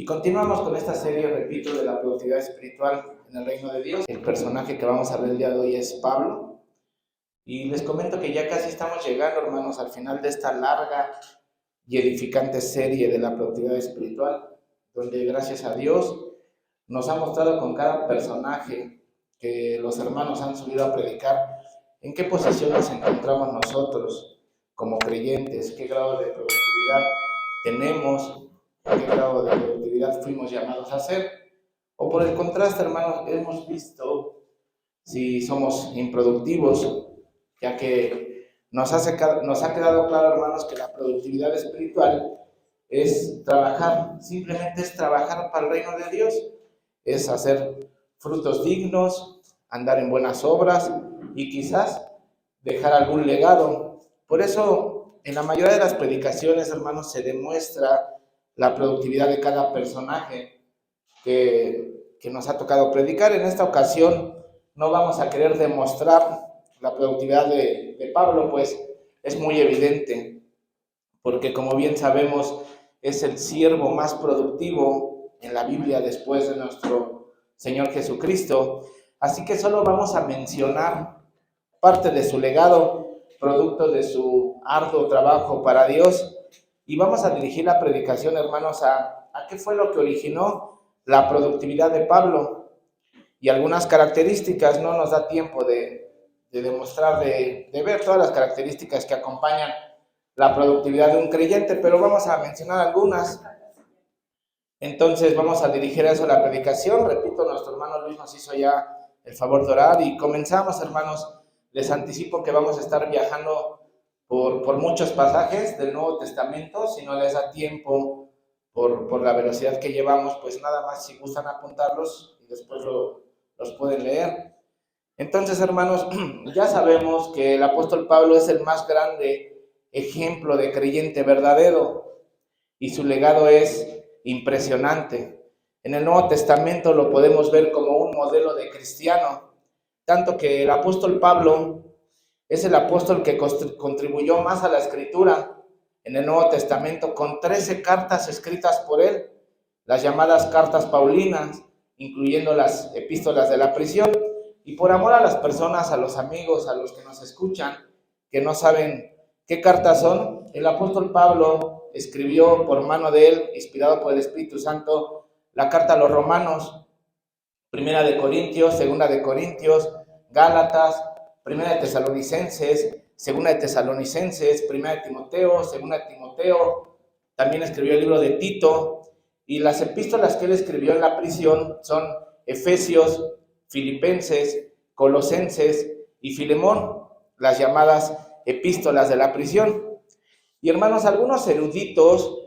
Y continuamos con esta serie, repito, de la productividad espiritual en el reino de Dios. El personaje que vamos a ver el día de hoy es Pablo. Y les comento que ya casi estamos llegando, hermanos, al final de esta larga y edificante serie de la productividad espiritual, donde gracias a Dios nos ha mostrado con cada personaje que los hermanos han subido a predicar en qué posición nos encontramos nosotros como creyentes, qué grado de productividad tenemos, qué grado de productividad fuimos llamados a hacer. O por el contraste, hermanos, hemos visto si somos improductivos, ya que nos ha quedado claro, hermanos, que la productividad espiritual es trabajar, simplemente es trabajar para el reino de Dios, es hacer frutos dignos, andar en buenas obras y quizás dejar algún legado. Por eso, en la mayoría de las predicaciones, hermanos, se demuestra la productividad de cada personaje que nos ha tocado predicar. En esta ocasión no vamos a querer demostrar la productividad de Pablo, pues es muy evidente, porque como bien sabemos, es el siervo más productivo en la Biblia después de nuestro Señor Jesucristo. Así que solo vamos a mencionar parte de su legado, producto de su arduo trabajo para Dios, y vamos a dirigir la predicación, hermanos, a qué fue lo que originó la productividad de Pablo y algunas características. No nos da tiempo de demostrar, de ver todas las características que acompañan la productividad de un creyente, pero vamos a mencionar algunas. Entonces vamos a dirigir a eso la predicación. Repito, nuestro hermano Luis nos hizo ya el favor de orar y comenzamos, hermanos. Les anticipo que vamos a estar viajando por muchos pasajes del Nuevo Testamento. Si no les da tiempo por la velocidad que llevamos, pues nada más, si gustan apuntarlos y después los pueden leer. Entonces, hermanos, ya sabemos que el apóstol Pablo es el más grande ejemplo de creyente verdadero y su legado es impresionante. En el Nuevo Testamento lo podemos ver como un modelo de cristiano, tanto que el apóstol Pablo es el apóstol que contribuyó más a la escritura en el Nuevo Testamento, con 13 cartas escritas por él, las llamadas cartas paulinas, incluyendo las epístolas de la prisión. Y por amor a las personas, a los amigos, a los que nos escuchan, que no saben qué cartas son, el apóstol Pablo escribió por mano de él, inspirado por el Espíritu Santo, la carta a los Romanos, Primera de Corintios, Segunda de Corintios, Gálatas, Primera de Tesalonicenses, Segunda de Tesalonicenses, Primera de Timoteo, Segunda de Timoteo. También escribió el libro de Tito, y las epístolas que él escribió en la prisión son Efesios, Filipenses, Colosenses y Filemón, las llamadas epístolas de la prisión. Y hermanos, algunos eruditos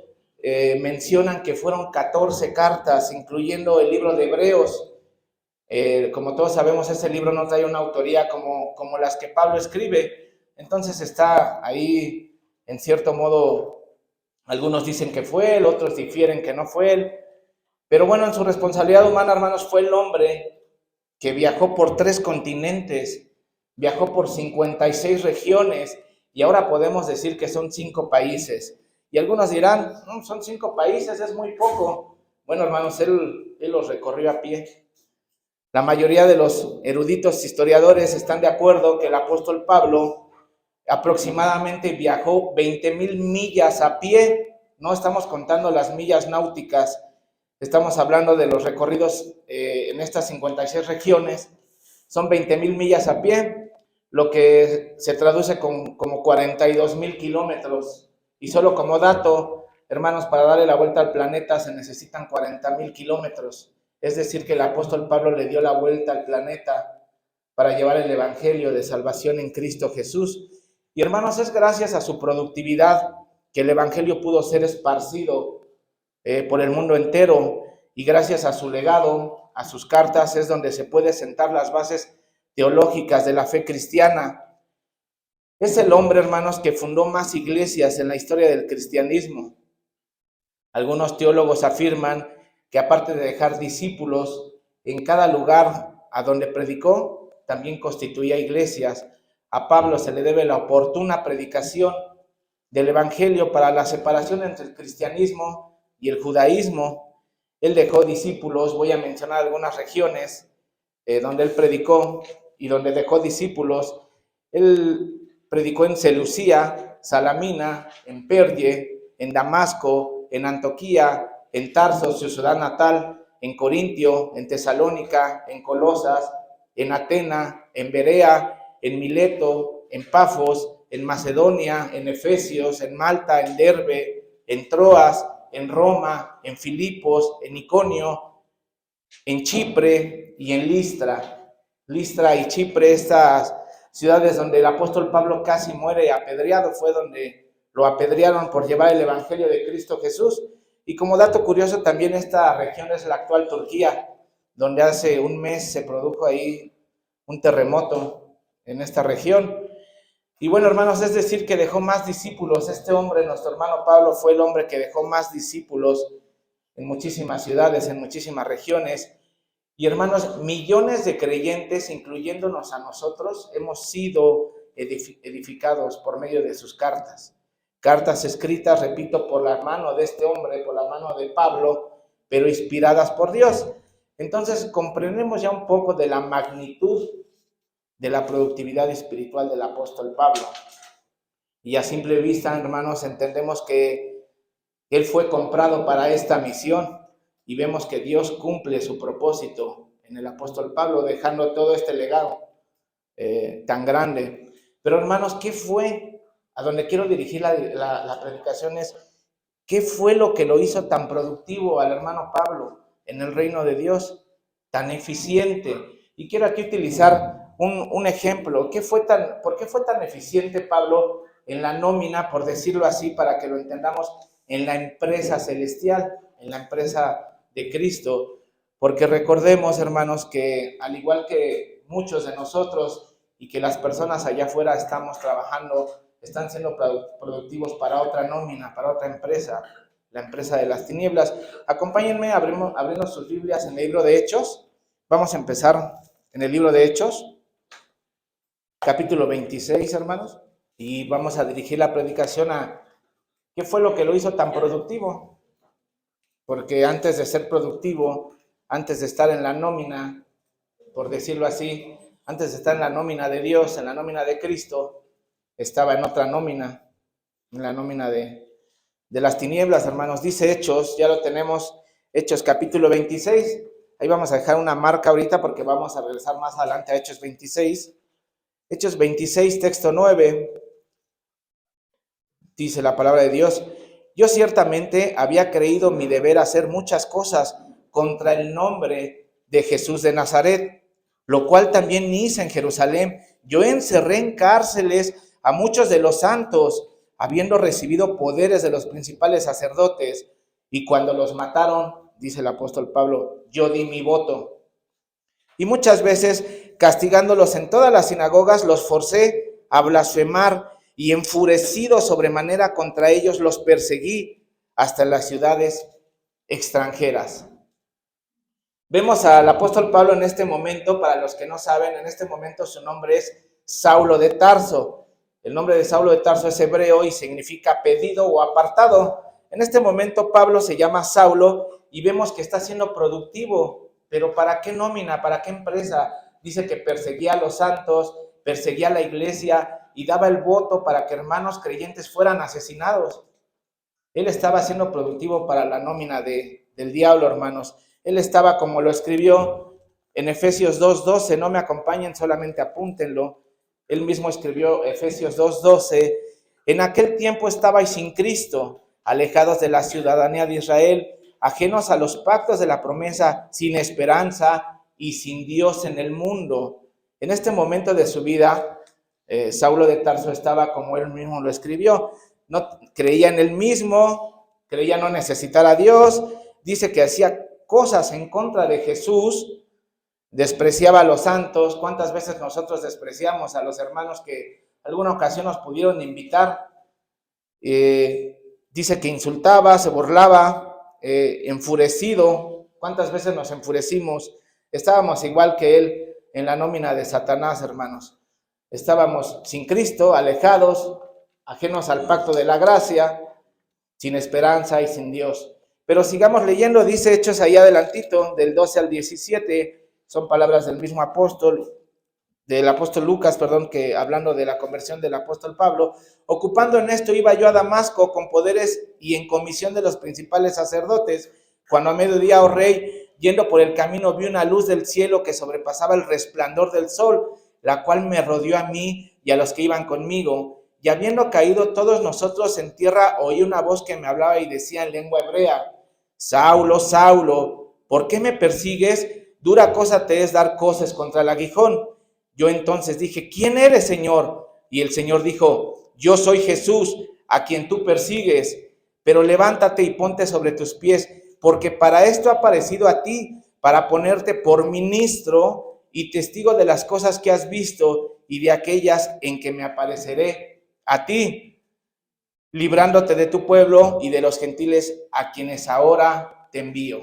mencionan que fueron 14 cartas, incluyendo el libro de Hebreos. Como todos sabemos, ese libro no trae una autoría como las que Pablo escribe, entonces está ahí, en cierto modo, algunos dicen que fue él, otros difieren que no fue él, pero bueno, en su responsabilidad humana, hermanos, fue el hombre que viajó por 3 continentes, viajó por 56 regiones, y ahora podemos decir que son 5 países. Y algunos dirán, no, son 5 países, es muy poco. Bueno, hermanos, él los recorrió a pie. La mayoría de los eruditos historiadores están de acuerdo que el apóstol Pablo aproximadamente viajó 20,000 millas a pie. No estamos contando las millas náuticas, estamos hablando de los recorridos en estas 56 regiones. Son 20,000 millas a pie, lo que se traduce como 42,000 kilómetros. Y solo como dato, hermanos, para darle la vuelta al planeta se necesitan 40,000 kilómetros. Es decir, que el apóstol Pablo le dio la vuelta al planeta para llevar el evangelio de salvación en Cristo Jesús. Y hermanos, es gracias a su productividad que el evangelio pudo ser esparcido por el mundo entero, y gracias a su legado, a sus cartas, es donde se puede sentar las bases teológicas de la fe cristiana. Es el hombre, hermanos, que fundó más iglesias en la historia del cristianismo. Algunos teólogos afirman que aparte de dejar discípulos en cada lugar a donde predicó, también constituía iglesias. A Pablo se le debe la oportuna predicación del evangelio para la separación entre el cristianismo y el judaísmo. Él dejó discípulos, voy a mencionar algunas regiones donde él predicó y donde dejó discípulos. Él predicó en Seleucía, Salamina, en Perge, en Damasco, en Antioquía, en Tarso, su ciudad natal, en Corintio, en Tesalónica, en Colosas, en Atena, en Berea, en Mileto, en Pafos, en Macedonia, en Efesios, en Malta, en Derbe, en Troas, en Roma, en Filipos, en Iconio, en Chipre y en Listra. Listra y Chipre, estas ciudades donde el apóstol Pablo casi muere apedreado, fue donde lo apedrearon por llevar el evangelio de Cristo Jesús. Y como dato curioso, también esta región es la actual Turquía, donde hace un mes se produjo ahí un terremoto en esta región. Y bueno, hermanos, es decir, que dejó más discípulos. Este hombre, nuestro hermano Pablo, fue el hombre que dejó más discípulos en muchísimas ciudades, en muchísimas regiones. Y hermanos, millones de creyentes, incluyéndonos a nosotros, hemos sido edificados por medio de sus cartas. Cartas escritas, repito, por la mano de este hombre, por la mano de Pablo, pero inspiradas por Dios. Entonces comprendemos ya un poco de la magnitud de la productividad espiritual del apóstol Pablo. Y a simple vista, hermanos, entendemos que él fue comprado para esta misión y vemos que Dios cumple su propósito en el apóstol Pablo, dejando todo este legado tan grande. Pero hermanos, ¿qué fue? A donde quiero dirigir la predicación es, ¿qué fue lo que lo hizo tan productivo al hermano Pablo en el reino de Dios? Tan eficiente. Y quiero aquí utilizar un ejemplo. ¿Por qué fue tan eficiente Pablo en la nómina, por decirlo así, para que lo entendamos, en la empresa celestial, en la empresa de Cristo? Porque recordemos, hermanos, que al igual que muchos de nosotros y que las personas allá afuera estamos trabajando, están siendo productivos para otra nómina, para otra empresa, la empresa de las tinieblas. Acompáñenme, abrimos sus Biblias en el libro de Hechos. Vamos a empezar en el libro de Hechos, capítulo 26, hermanos, y vamos a dirigir la predicación a qué fue lo que lo hizo tan productivo. Porque antes de ser productivo, antes de estar en la nómina, por decirlo así, antes de estar en la nómina de Dios, en la nómina de Cristo, estaba en otra nómina, en la nómina de las tinieblas, hermanos. Dice Hechos, ya lo tenemos, Hechos capítulo 26. Ahí vamos a dejar una marca ahorita porque vamos a regresar más adelante a Hechos 26. Hechos 26, texto 9. Dice la palabra de Dios: yo ciertamente había creído mi deber hacer muchas cosas contra el nombre de Jesús de Nazaret, lo cual también hice en Jerusalén. Yo encerré en cárceles a muchos de los santos, habiendo recibido poderes de los principales sacerdotes, y cuando los mataron, dice el apóstol Pablo, yo di mi voto. Y muchas veces, castigándolos en todas las sinagogas, los forcé a blasfemar, y enfurecido sobremanera contra ellos, los perseguí hasta las ciudades extranjeras. Vemos al apóstol Pablo en este momento. Para los que no saben, en este momento su nombre es Saulo de Tarso. El nombre de Saulo de Tarso es hebreo y significa pedido o apartado. En este momento Pablo se llama Saulo y vemos que está siendo productivo. Pero ¿para qué nómina? ¿Para qué empresa? Dice que perseguía a los santos, perseguía a la iglesia y daba el voto para que hermanos creyentes fueran asesinados. Él estaba siendo productivo para la nómina del diablo, hermanos. Él estaba, como lo escribió en Efesios 2:12, no me acompañen, solamente apúntenlo. Él mismo escribió Efesios 2:12, en aquel tiempo estabais sin Cristo, alejados de la ciudadanía de Israel, ajenos a los pactos de la promesa, sin esperanza y sin Dios en el mundo. En este momento de su vida, Saulo de Tarso estaba, como él mismo lo escribió, no creía en él mismo, creía no necesitar a Dios, dice que hacía cosas en contra de Jesús, despreciaba a los santos. ¿Cuántas veces nosotros despreciamos a los hermanos que alguna ocasión nos pudieron invitar? Dice que insultaba, se burlaba, enfurecido. ¿Cuántas veces nos enfurecimos? Estábamos igual que él en la nómina de Satanás, hermanos. Estábamos sin Cristo, alejados, ajenos al pacto de la gracia, sin esperanza y sin Dios. Pero sigamos leyendo, dice Hechos ahí adelantito, del 12 al 17, son palabras del mismo apóstol, del apóstol Lucas, perdón, que hablando de la conversión del apóstol Pablo. Ocupando en esto iba yo a Damasco con poderes y en comisión de los principales sacerdotes, cuando a mediodía, oh rey, yendo por el camino, vi una luz del cielo que sobrepasaba el resplandor del sol, la cual me rodeó a mí y a los que iban conmigo. Y habiendo caído todos nosotros en tierra, oí una voz que me hablaba y decía en lengua hebrea: Saulo, Saulo, ¿por qué me persigues? Dura cosa te es dar coces contra el aguijón. Yo entonces dije: ¿quién eres, Señor? Y el Señor dijo: yo soy Jesús, a quien tú persigues. Pero levántate y ponte sobre tus pies, porque para esto ha aparecido a ti, para ponerte por ministro y testigo de las cosas que has visto y de aquellas en que me apareceré a ti, librándote de tu pueblo y de los gentiles a quienes ahora te envío.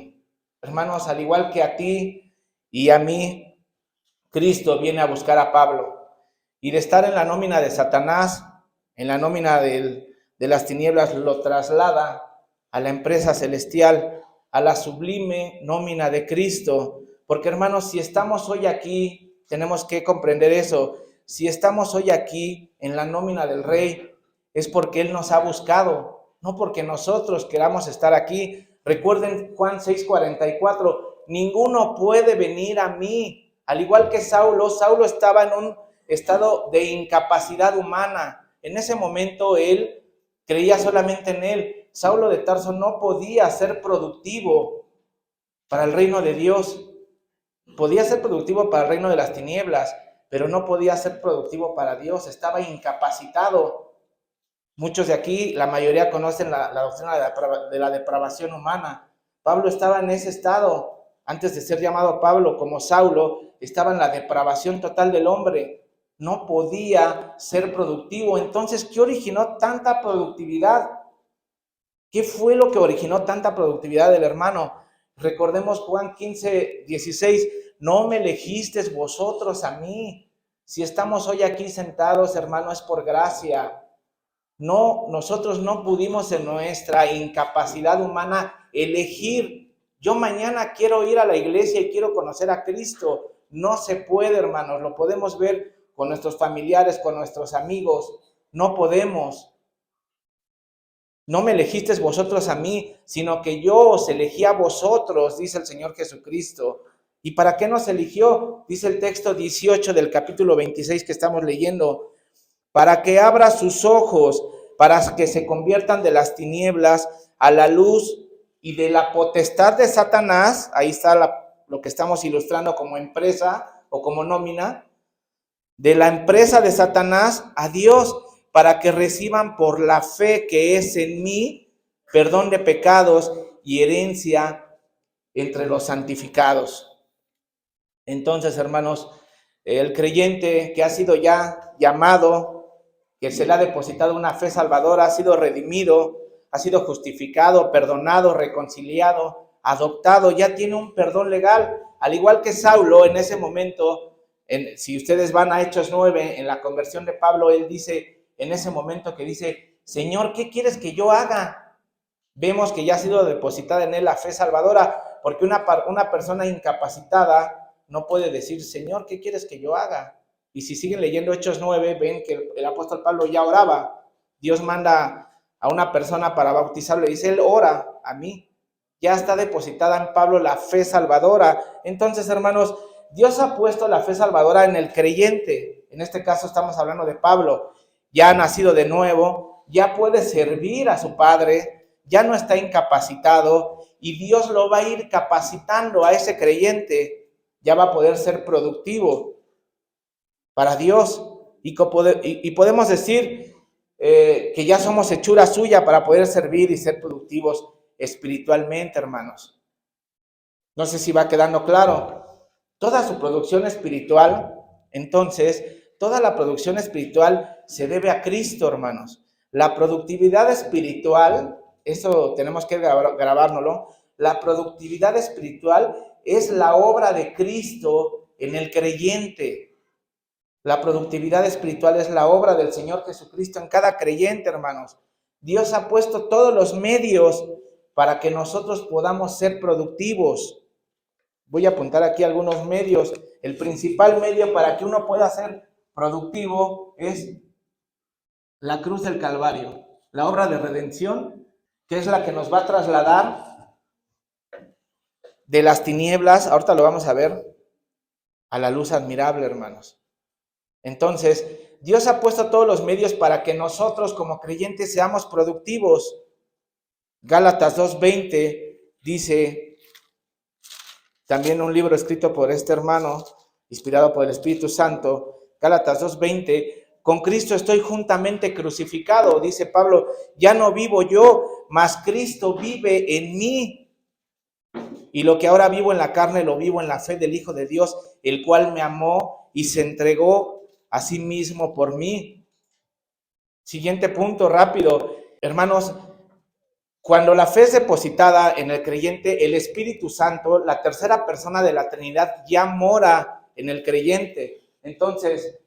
Hermanos, al igual que a ti y a mí, Cristo viene a buscar a Pablo, y de estar en la nómina de Satanás, en la nómina de las tinieblas, lo traslada a la empresa celestial, a la sublime nómina de Cristo. Porque, hermanos, si estamos hoy aquí, tenemos que comprender eso. Si estamos hoy aquí en la nómina del Rey, es porque Él nos ha buscado, no porque nosotros queramos estar aquí. Recuerden Juan 6:44, ninguno puede venir a mí. Al igual que Saulo estaba en un estado de incapacidad humana. En ese momento él creía solamente en él. Saulo de Tarso no podía ser productivo para el reino de Dios. Podía ser productivo para el reino de las tinieblas, pero no podía ser productivo para Dios. Estaba incapacitado. Muchos de aquí, la mayoría conocen la doctrina de la depravación humana. Pablo estaba en ese estado. Antes de ser llamado Pablo, como Saulo, estaba en la depravación total del hombre. No podía ser productivo. Entonces, ¿qué originó tanta productividad? ¿Qué fue lo que originó tanta productividad del hermano? Recordemos Juan 15:16. No me elegisteis vosotros a mí. Si estamos hoy aquí sentados, hermano, es por gracia. No, nosotros no pudimos en nuestra incapacidad humana elegir. Yo mañana quiero ir a la iglesia y quiero conocer a Cristo. No se puede, hermanos. Lo podemos ver con nuestros familiares, con nuestros amigos. No podemos. No me elegisteis vosotros a mí, sino que yo os elegí a vosotros, dice el Señor Jesucristo. ¿Y para qué nos eligió? Dice el texto 18 del capítulo 26 que estamos leyendo. Para que abra sus ojos, para que se conviertan de las tinieblas a la luz y de la potestad de Satanás. Ahí está lo que estamos ilustrando como empresa o como nómina. De la empresa de Satanás a Dios, para que reciban por la fe que es en mí perdón de pecados y herencia entre los santificados. Entonces, hermanos, el creyente que ha sido ya llamado, que se le ha depositado una fe salvadora, ha sido redimido, ha sido justificado, perdonado, reconciliado, adoptado, ya tiene un perdón legal, al igual que Saulo en ese momento. Si ustedes van a Hechos 9, en la conversión de Pablo, él dice, en ese momento que dice, Señor, ¿qué quieres que yo haga? Vemos que ya ha sido depositada en él la fe salvadora, porque una persona incapacitada no puede decir, Señor, ¿qué quieres que yo haga? Y si siguen leyendo Hechos 9, ven que el apóstol Pablo ya oraba. Dios manda a una persona para bautizarlo y dice, él ora a mí. Ya está depositada en Pablo la fe salvadora. Entonces, hermanos, Dios ha puesto la fe salvadora en el creyente. En este caso estamos hablando de Pablo. Ya ha nacido de nuevo, ya puede servir a su Padre, ya no está incapacitado y Dios lo va a ir capacitando a ese creyente. Ya va a poder ser productivo para Dios y podemos decir que ya somos hechura suya para poder servir y ser productivos espiritualmente, hermanos. No sé si va quedando claro. Toda su producción espiritual, entonces, toda la producción espiritual se debe a Cristo, hermanos. La productividad espiritual, eso tenemos que grabárnoslo, la productividad espiritual es la obra de Cristo en el creyente. La productividad espiritual es la obra del Señor Jesucristo en cada creyente, hermanos. Dios ha puesto todos los medios para que nosotros podamos ser productivos. Voy a apuntar aquí algunos medios. El principal medio para que uno pueda ser productivo es la cruz del Calvario, la obra de redención, que es la que nos va a trasladar de las tinieblas, ahorita lo vamos a ver, a la luz admirable, hermanos. Entonces, Dios ha puesto todos los medios para que nosotros como creyentes seamos productivos. Gálatas 2:20 dice, también un libro escrito por este hermano, inspirado por el Espíritu Santo, Gálatas 2:20, con Cristo estoy juntamente crucificado, dice Pablo, ya no vivo yo, mas Cristo vive en mí. Y lo que ahora vivo en la carne, lo vivo en la fe del Hijo de Dios, el cual me amó y se entregó a sí mismo por mí. Siguiente punto, rápido. Hermanos, cuando la fe es depositada en el creyente, el Espíritu Santo, la tercera persona de la Trinidad, ya mora en el creyente. Entonces,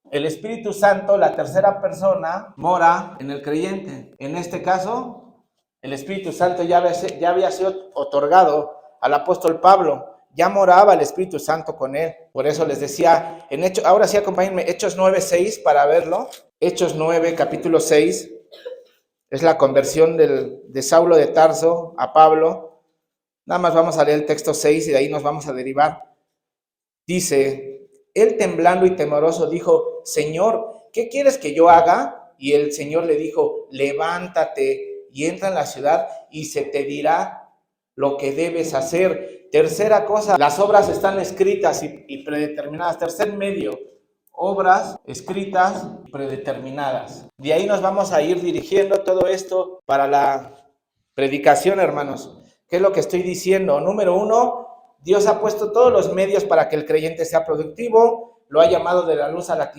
el Espíritu Santo, la tercera persona, mora en el creyente. En este caso, el Espíritu Santo ya había sido otorgado al apóstol Pablo. Ya moraba el Espíritu Santo con él. Por eso les decía, ahora sí acompáñenme, Hechos 9:6 para verlo. Hechos 9, capítulo 6. Es la conversión de Saulo de Tarso a Pablo. Nada más vamos a leer el texto 6 y de ahí nos vamos a derivar. Dice, él temblando y temeroso dijo, Señor, ¿qué quieres que yo haga? Y el Señor le dijo, levántate y entra en la ciudad y se te dirá lo que debes hacer. Tercera cosa, las obras están escritas y predeterminadas. Tercer medio, obras escritas y predeterminadas. De ahí nos vamos a ir dirigiendo todo esto para la predicación, hermanos. ¿Qué es lo que estoy diciendo? Número 1, Dios ha puesto todos los medios para que el creyente sea productivo. Lo ha llamado de la luz a las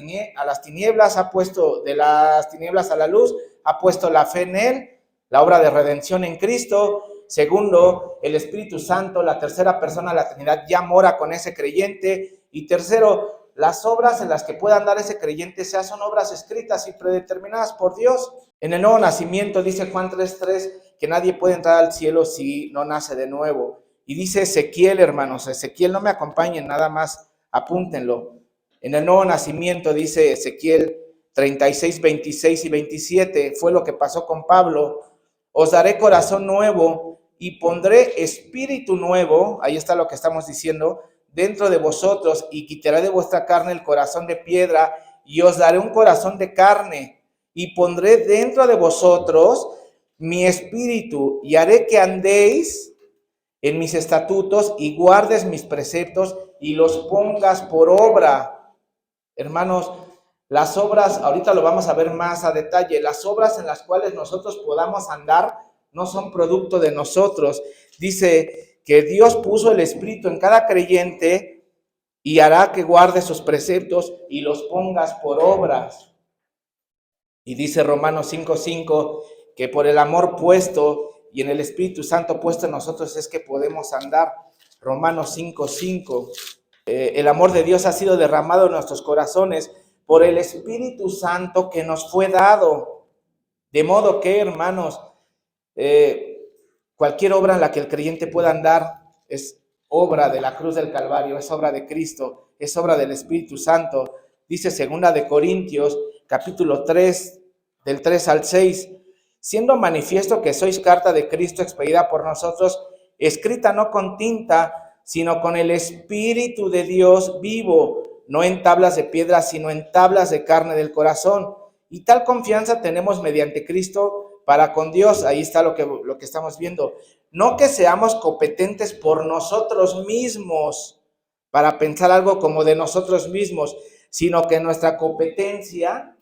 tinieblas, ha puesto de las tinieblas a la luz, ha puesto la fe en él, la obra de redención en Cristo. Segundo, el Espíritu Santo, la tercera persona de la Trinidad, ya mora con ese creyente. Y tercero, las obras en las que pueda andar ese creyente son obras escritas y predeterminadas por Dios. En el nuevo nacimiento, dice Juan 3:3, que nadie puede entrar al cielo si no nace de nuevo. Y dice Ezequiel, hermanos, Ezequiel, no me acompañen, nada más apúntenlo. En el nuevo nacimiento, dice Ezequiel 36, 26 y 27, fue lo que pasó con Pablo. Os daré corazón nuevo y pondré espíritu nuevo, ahí está lo que estamos diciendo, dentro de vosotros, y quitaré de vuestra carne el corazón de piedra y os daré un corazón de carne y pondré dentro de vosotros mi espíritu y haré que andéis en mis estatutos y guardes mis preceptos y los pongas por obra. Hermanos, las obras, ahorita lo vamos a ver más a detalle, las obras en las cuales nosotros podamos andar no son producto de nosotros. Dice que Dios puso el Espíritu en cada creyente y hará que guarde sus preceptos y los pongas por obras. Y dice Romanos 5:5 que por el amor puesto y en el Espíritu Santo puesto en nosotros es que podemos andar. Romanos 5:5. El amor de Dios ha sido derramado en nuestros corazones por el Espíritu Santo que nos fue dado. De modo que, hermanos, cualquier obra en la que el creyente pueda andar es obra de la cruz del Calvario, es obra de Cristo, es obra del Espíritu Santo. Dice 2 de Corintios, capítulo 3, del 3 al 6, siendo manifiesto que sois carta de Cristo expedida por nosotros, escrita no con tinta, sino con el Espíritu de Dios vivo, no en tablas de piedra, sino en tablas de carne del corazón. Y tal confianza tenemos mediante Cristo para con Dios. Ahí está lo que estamos viendo. No que seamos competentes por nosotros mismos para pensar algo como de nosotros mismos, sino que nuestra competencia,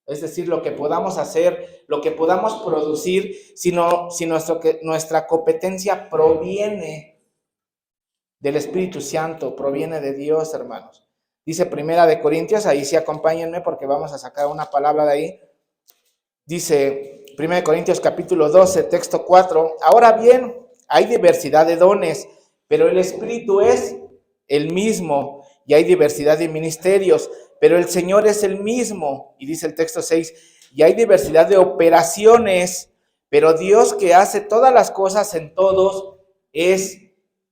es decir, lo que podamos hacer, lo que podamos producir, si nuestra competencia proviene del Espíritu Santo, proviene de Dios, hermanos. Dice 1 de Corintios, ahí sí acompáñenme porque vamos a sacar una palabra de ahí. Dice 1 de Corintios capítulo 12, texto 4, ahora bien, hay diversidad de dones, pero el Espíritu es el mismo, y hay diversidad de ministerios, pero el Señor es el mismo. Y dice el texto 6, y hay diversidad de operaciones, pero Dios que hace todas las cosas en todos es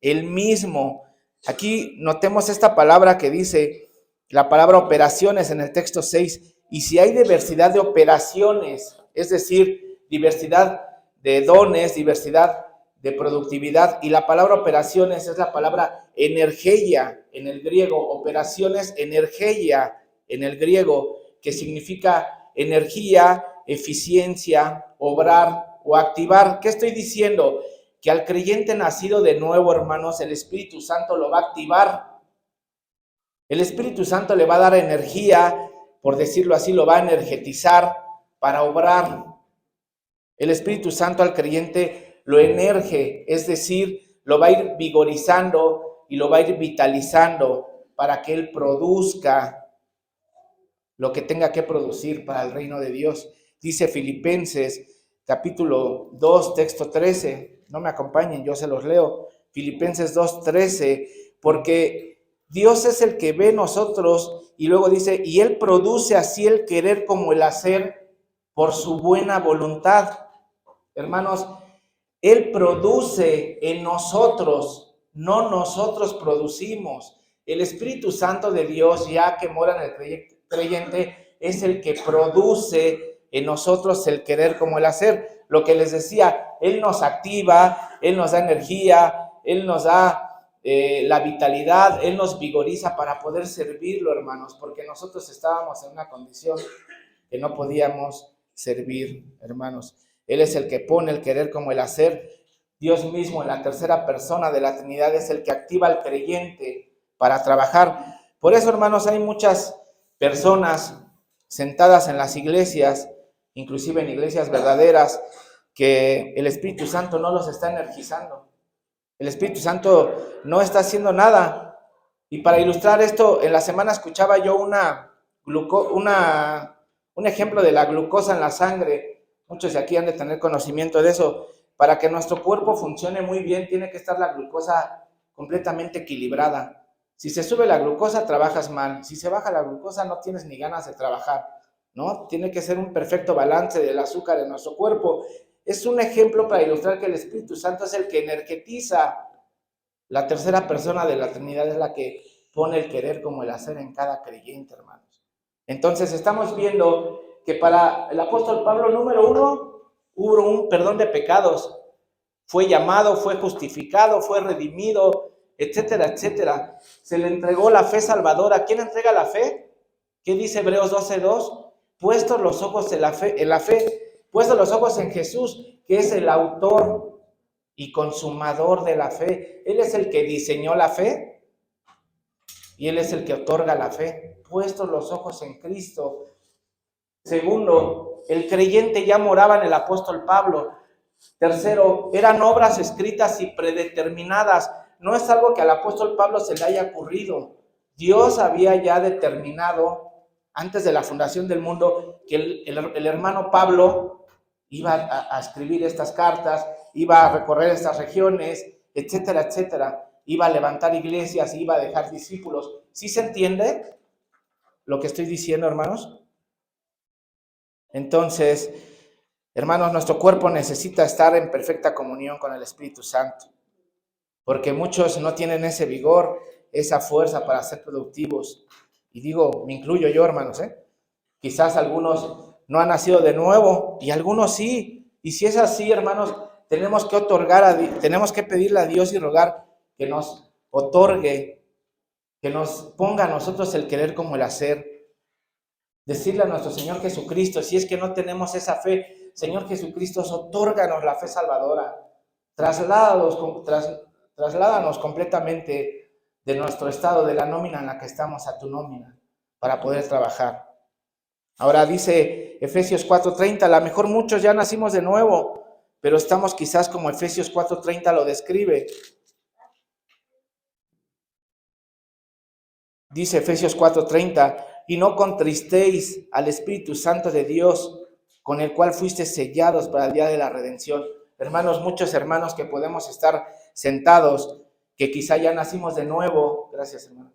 el mismo. Aquí notemos esta palabra que dice, la palabra operaciones en el texto 6, y si hay diversidad de operaciones, es decir, diversidad de dones, diversidad de productividad, y la palabra operaciones es la palabra energeia en el griego, operaciones, energeia en el griego, que significa energía, eficiencia, obrar o activar. ¿Qué estoy diciendo? Que al creyente nacido de nuevo, hermanos, el Espíritu Santo lo va a activar. El Espíritu Santo le va a dar energía, por decirlo así, lo va a energetizar para obrar. El Espíritu Santo al creyente lo energe, es decir, lo va a ir vigorizando y lo va a ir vitalizando para que él produzca lo que tenga que producir para el reino de Dios. Dice Filipenses capítulo 2, texto 13. No me acompañen, yo se los leo. Filipenses 2, 13. Porque Dios es el que ve en nosotros, y luego dice, y Él produce así el querer como el hacer por su buena voluntad. Hermanos, Él produce en nosotros, no nosotros producimos. El Espíritu Santo de Dios, ya que mora en el creyente, es el que produce en nosotros el querer como el hacer. Lo que les decía, Él nos activa, Él nos da energía, Él nos da la vitalidad, Él nos vigoriza para poder servirlo, hermanos, porque nosotros estábamos en una condición que no podíamos servir, hermanos. Él es el que pone el querer como el hacer. Dios mismo, en la tercera persona de la Trinidad, es el que activa al creyente para trabajar. Por eso, hermanos, hay muchas personas sentadas en las iglesias, inclusive en iglesias verdaderas, que el Espíritu Santo no los está energizando. El Espíritu Santo no está haciendo nada. Y para ilustrar esto, en la semana escuchaba yo un ejemplo de la glucosa en la sangre. Muchos de aquí han de tener conocimiento de eso. Para que nuestro cuerpo funcione muy bien, tiene que estar la glucosa completamente equilibrada. Si se sube la glucosa, trabajas mal. Si se baja la glucosa, no tienes ni ganas de trabajar, ¿no? Tiene que ser un perfecto balance del azúcar en nuestro cuerpo. Es un ejemplo para ilustrar que el Espíritu Santo es el que energetiza. La tercera persona de la Trinidad es la que pone el querer como el hacer en cada creyente, hermanos. Entonces estamos viendo que para el apóstol Pablo, número 1, hubo un perdón de pecados. Fue llamado, fue justificado, fue redimido, etcétera, etcétera. Se le entregó la fe salvadora. ¿Quién entrega la fe? ¿Qué dice Hebreos 12:2? Puestos los ojos en la fe, puestos los ojos en Jesús, que es el autor y consumador de la fe. Él es el que diseñó la fe y Él es el que otorga la fe. Puestos los ojos en Cristo. Segundo, el creyente ya moraba en el apóstol Pablo. Tercero, eran obras escritas y predeterminadas. No es algo que al apóstol Pablo se le haya ocurrido. Dios había ya determinado antes de la fundación del mundo que el hermano Pablo iba a escribir estas cartas, iba a recorrer estas regiones, etcétera, etcétera. Iba a levantar iglesias, iba a dejar discípulos. ¿Sí se entiende lo que estoy diciendo, hermanos? Entonces, hermanos, nuestro cuerpo necesita estar en perfecta comunión con el Espíritu Santo, porque muchos no tienen ese vigor, esa fuerza para ser productivos. Y digo, me incluyo yo, hermanos, quizás algunos no han nacido de nuevo y algunos sí. Y si es así, hermanos, tenemos que pedirle a Dios y rogar que nos otorgue, que nos ponga a nosotros el querer como el hacer. Decirle a nuestro Señor Jesucristo, si es que no tenemos esa fe, Señor Jesucristo, otórganos la fe salvadora. Trasládanos completamente de nuestro estado, de la nómina en la que estamos, a tu nómina, para poder trabajar. Ahora dice Efesios 4:30, a lo mejor muchos ya nacimos de nuevo, pero estamos quizás como Efesios 4:30 lo describe. Dice Efesios 4:30, y no contristéis al Espíritu Santo de Dios, con el cual fuiste sellados para el día de la redención. Hermanos, muchos hermanos que podemos estar sentados, que quizá ya nacimos de nuevo, gracias hermano,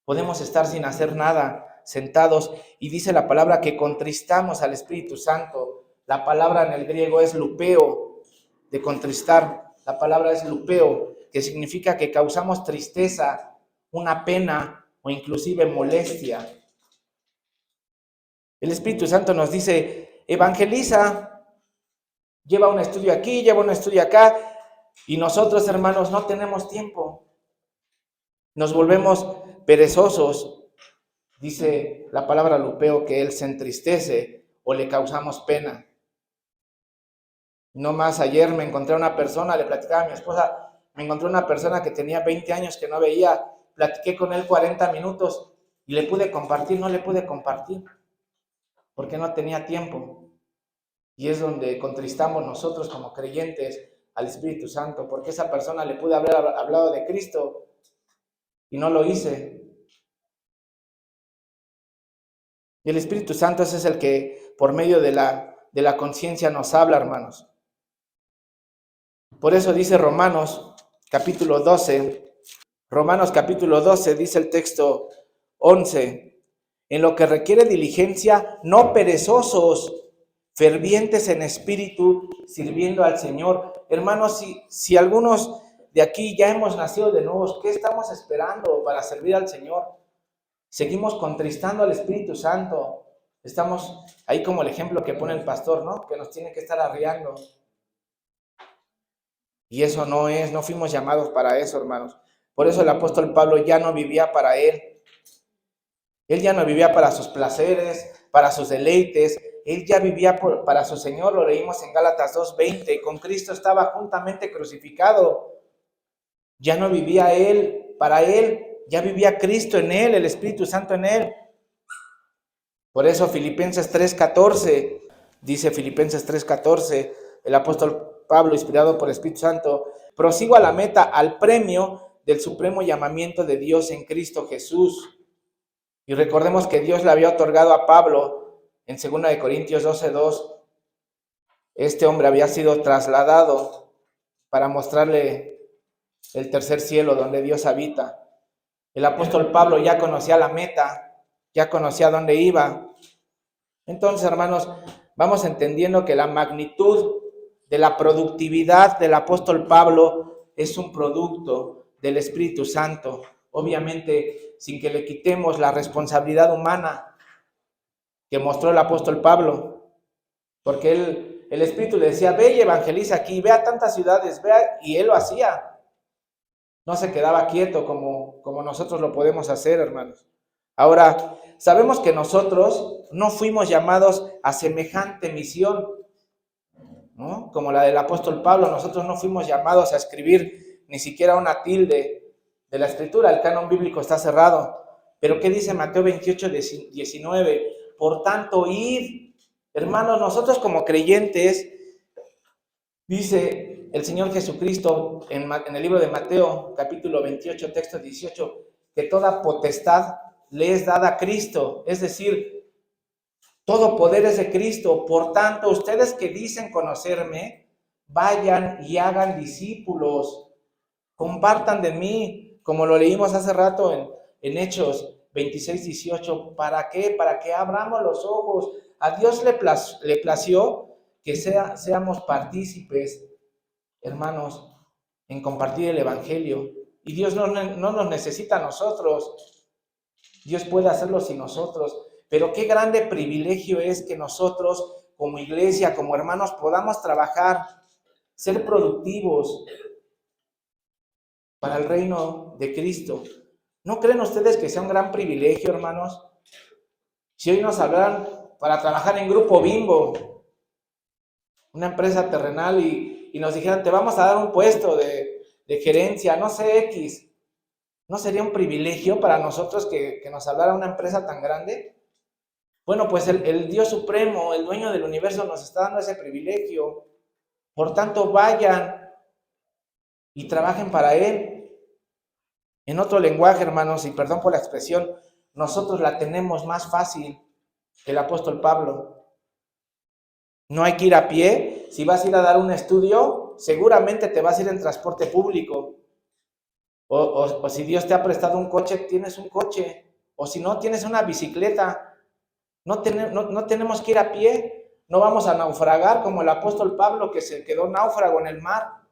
podemos estar sin hacer nada, sentados, y dice la palabra que contristamos al Espíritu Santo. La palabra en el griego es lupeo, de contristar. La palabra es lupeo, que significa que causamos tristeza, una pena o inclusive molestia. El Espíritu Santo nos dice, evangeliza, lleva un estudio aquí, lleva un estudio acá, y nosotros, hermanos, no tenemos tiempo. Nos volvemos perezosos. Dice la palabra lupeo que él se entristece o le causamos pena. No más ayer me encontré a una persona, le platicaba a mi esposa, me encontré a una persona que tenía 20 años que no veía, platiqué con él 40 minutos y le pude compartir, no le pude compartir, porque no tenía tiempo. Y es donde contristamos nosotros como creyentes al Espíritu Santo, porque esa persona le pude haber hablado de Cristo y no lo hice. Y el Espíritu Santo ese es el que por medio de la conciencia nos habla, hermanos. Por eso dice Romanos capítulo 12, dice el texto 11, en lo que requiere diligencia, no perezosos, fervientes en espíritu, sirviendo al Señor. Hermanos, si algunos de aquí ya hemos nacido de nuevo, ¿qué estamos esperando para servir al Señor? Seguimos contristando al Espíritu Santo. Estamos ahí como el ejemplo que pone el pastor, ¿no? Que nos tiene que estar arriando. Y eso no fuimos llamados para eso, hermanos. Por eso el apóstol Pablo ya no vivía para él. Él ya no vivía para sus placeres, para sus deleites. Él ya vivía para su Señor. Lo leímos en Gálatas 2:20. Con Cristo estaba juntamente crucificado. Ya no vivía él para él. Ya vivía Cristo en él, el Espíritu Santo en él. Por eso Filipenses 3:14, dice Filipenses 3:14, el apóstol Pablo, inspirado por el Espíritu Santo, prosigo a la meta, al premio del supremo llamamiento de Dios en Cristo Jesús. Y recordemos que Dios le había otorgado a Pablo en 2 de Corintios 12:2. Este hombre había sido trasladado para mostrarle el tercer cielo donde Dios habita. El apóstol Pablo ya conocía la meta, ya conocía dónde iba. Entonces, hermanos, vamos entendiendo que la magnitud de la productividad del apóstol Pablo es un producto del Espíritu Santo, obviamente sin que le quitemos la responsabilidad humana que mostró el apóstol Pablo, porque el Espíritu le decía, ve y evangeliza aquí, ve a tantas ciudades, y él lo hacía. No se quedaba quieto como nosotros lo podemos hacer, hermanos. Ahora, sabemos que nosotros no fuimos llamados a semejante misión, ¿no? Como la del apóstol Pablo. Nosotros no fuimos llamados a escribir ni siquiera una tilde de la escritura. El canon bíblico está cerrado. Pero ¿qué dice Mateo 28:19? Por tanto, id, hermanos, nosotros como creyentes, dice el Señor Jesucristo en el libro de Mateo, capítulo 28, texto 18, que toda potestad le es dada a Cristo, es decir, todo poder es de Cristo. Por tanto, ustedes que dicen conocerme, vayan y hagan discípulos, compartan de mí, como lo leímos hace rato en Hechos 26:18. ¿Para qué? Para que abramos los ojos. A Dios le plació que seamos partícipes, hermanos, en compartir el Evangelio. Y Dios no nos necesita a nosotros. Dios puede hacerlo sin nosotros. Pero qué grande privilegio es que nosotros, como iglesia, como hermanos, podamos trabajar, ser productivos para el reino de Cristo. ¿No creen ustedes que sea un gran privilegio, hermanos? Si hoy nos hablaran para trabajar en Grupo Bimbo, una empresa terrenal, y nos dijeran, te vamos a dar un puesto de gerencia, no sé, X, ¿no sería un privilegio para nosotros que nos hablara una empresa tan grande? Bueno, pues el Dios Supremo, el dueño del universo, nos está dando ese privilegio. Por tanto, vayan y trabajen para Él. En otro lenguaje, hermanos, y perdón por la expresión, nosotros la tenemos más fácil que el apóstol Pablo. No hay que ir a pie. Si vas a ir a dar un estudio, seguramente te vas a ir en transporte público. O si Dios te ha prestado un coche, tienes un coche. O si no, tienes una bicicleta. No tenemos que ir a pie. No vamos a naufragar como el apóstol Pablo, que se quedó náufrago en el mar.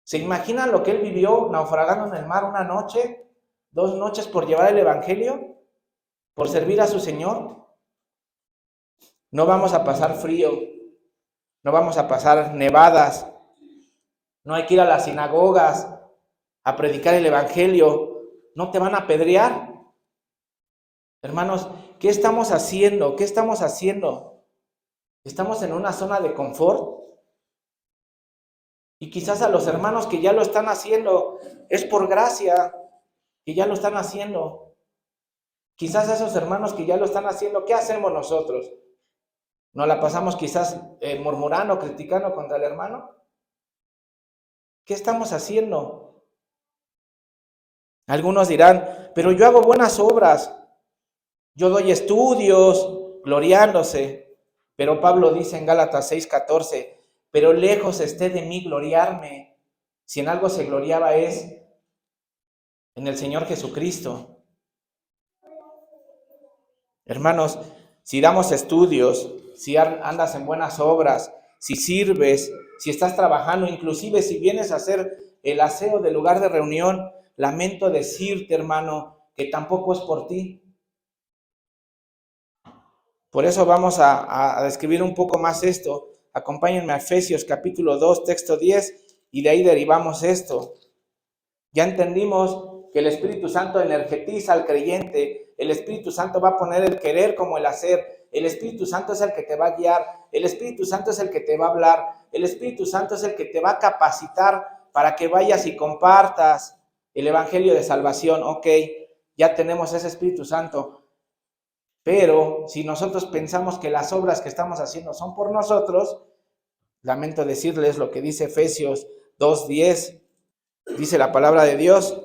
¿Se imaginan lo que él vivió naufragando en el mar una noche, 2 noches por llevar el evangelio, por servir a su Señor? No vamos a pasar frío, no vamos a pasar nevadas, no hay que ir a las sinagogas a predicar el evangelio, no te van a apedrear. Hermanos, ¿qué estamos haciendo? ¿Qué estamos haciendo? ¿Estamos en una zona de confort? Y quizás a los hermanos que ya lo están haciendo, es por gracia que ya lo están haciendo. Quizás a esos hermanos que ya lo están haciendo, ¿qué hacemos nosotros? ¿Nos la pasamos quizás murmurando, criticando contra el hermano? ¿Qué estamos haciendo? Algunos dirán, pero yo hago buenas obras, yo doy estudios, gloriándose. Pero Pablo dice en Gálatas 6:14, pero lejos esté de mí gloriarme. Si en algo se gloriaba es en el Señor Jesucristo. Hermanos, si damos estudios, si andas en buenas obras, si sirves, si estás trabajando, inclusive si vienes a hacer el aseo del lugar de reunión, lamento decirte, hermano, que tampoco es por ti. Por eso vamos a describir un poco más esto. Acompáñenme a Efesios capítulo 2, texto 10, y de ahí derivamos esto. Ya entendimos que el Espíritu Santo energetiza al creyente. El Espíritu Santo va a poner el querer como el hacer. El Espíritu Santo es el que te va a guiar. El Espíritu Santo es el que te va a hablar. El Espíritu Santo es el que te va a capacitar para que vayas y compartas el Evangelio de salvación. Ok, ya tenemos ese Espíritu Santo. Pero si nosotros pensamos que las obras que estamos haciendo son por nosotros, lamento decirles lo que dice Efesios 2:10. Dice la palabra de Dios,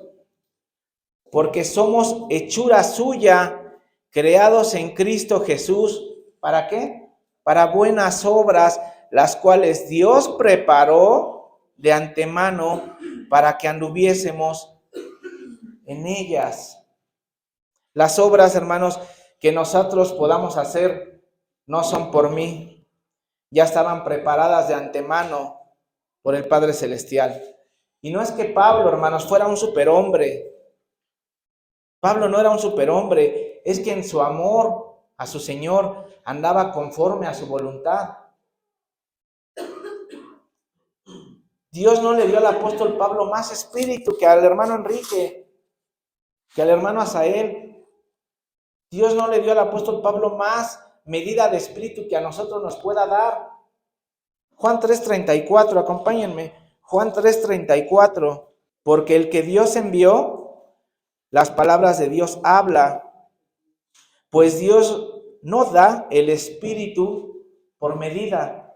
porque somos hechura suya, creados en Cristo Jesús. ¿Para qué? Para buenas obras, las cuales Dios preparó de antemano para que anduviésemos en ellas. Las obras, hermanos, que nosotros podamos hacer no son por mí, ya estaban preparadas de antemano por el Padre Celestial. Y no es que Pablo, hermanos, fuera un superhombre. Pablo no era un superhombre, es que en su amor a su Señor andaba conforme a su voluntad. Dios no le dio al apóstol Pablo más espíritu que al hermano Enrique, que al hermano Asael. Dios no le dio al apóstol Pablo más medida de espíritu que a nosotros nos pueda dar. Juan 3:34, acompáñenme. Juan 3:34, porque el que Dios envió, las palabras de Dios habla, pues Dios no da el espíritu por medida.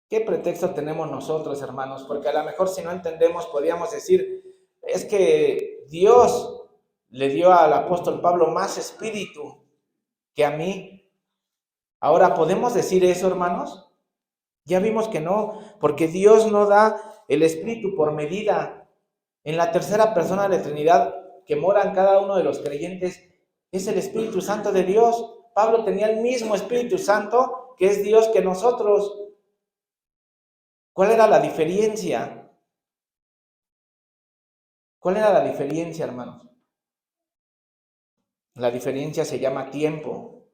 ¿Qué pretexto tenemos nosotros, hermanos? Porque a lo mejor si no entendemos podríamos decir, es que Dios le dio al apóstol Pablo más espíritu que a mí. Ahora, ¿podemos decir eso, hermanos? Ya vimos que no, porque Dios no da el espíritu por medida. En la tercera persona de la Trinidad que mora en cada uno de los creyentes es el Espíritu Santo de Dios. Pablo tenía el mismo Espíritu Santo que es Dios que nosotros. ¿Cuál era la diferencia? ¿Cuál era la diferencia, hermanos? La diferencia se llama tiempo.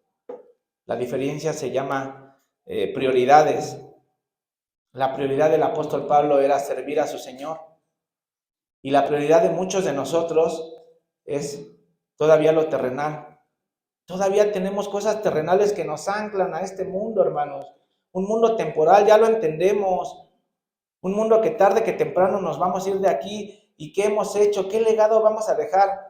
La diferencia se llama prioridades. La prioridad del apóstol Pablo era servir a su Señor. Y la prioridad de muchos de nosotros es todavía lo terrenal. Todavía tenemos cosas terrenales que nos anclan a este mundo, hermanos. Un mundo temporal, ya lo entendemos. Un mundo que tarde que temprano nos vamos a ir de aquí. ¿Y qué hemos hecho? ¿Qué legado vamos a dejar?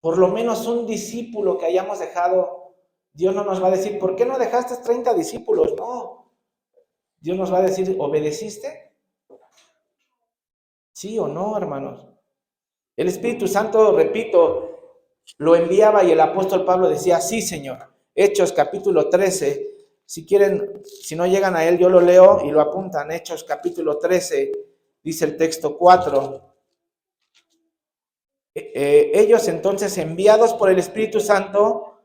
Por lo menos un discípulo que hayamos dejado. Dios no nos va a decir, ¿por qué no dejaste 30 discípulos? No. Dios nos va a decir, ¿obedeciste? ¿Sí o no, hermanos? El Espíritu Santo, repito, lo enviaba y el apóstol Pablo decía, sí, Señor. Hechos capítulo 13. Si quieren, si no llegan a él, yo lo leo y lo apuntan. Hechos capítulo 13, dice el texto 4. Ellos entonces, enviados por el Espíritu Santo,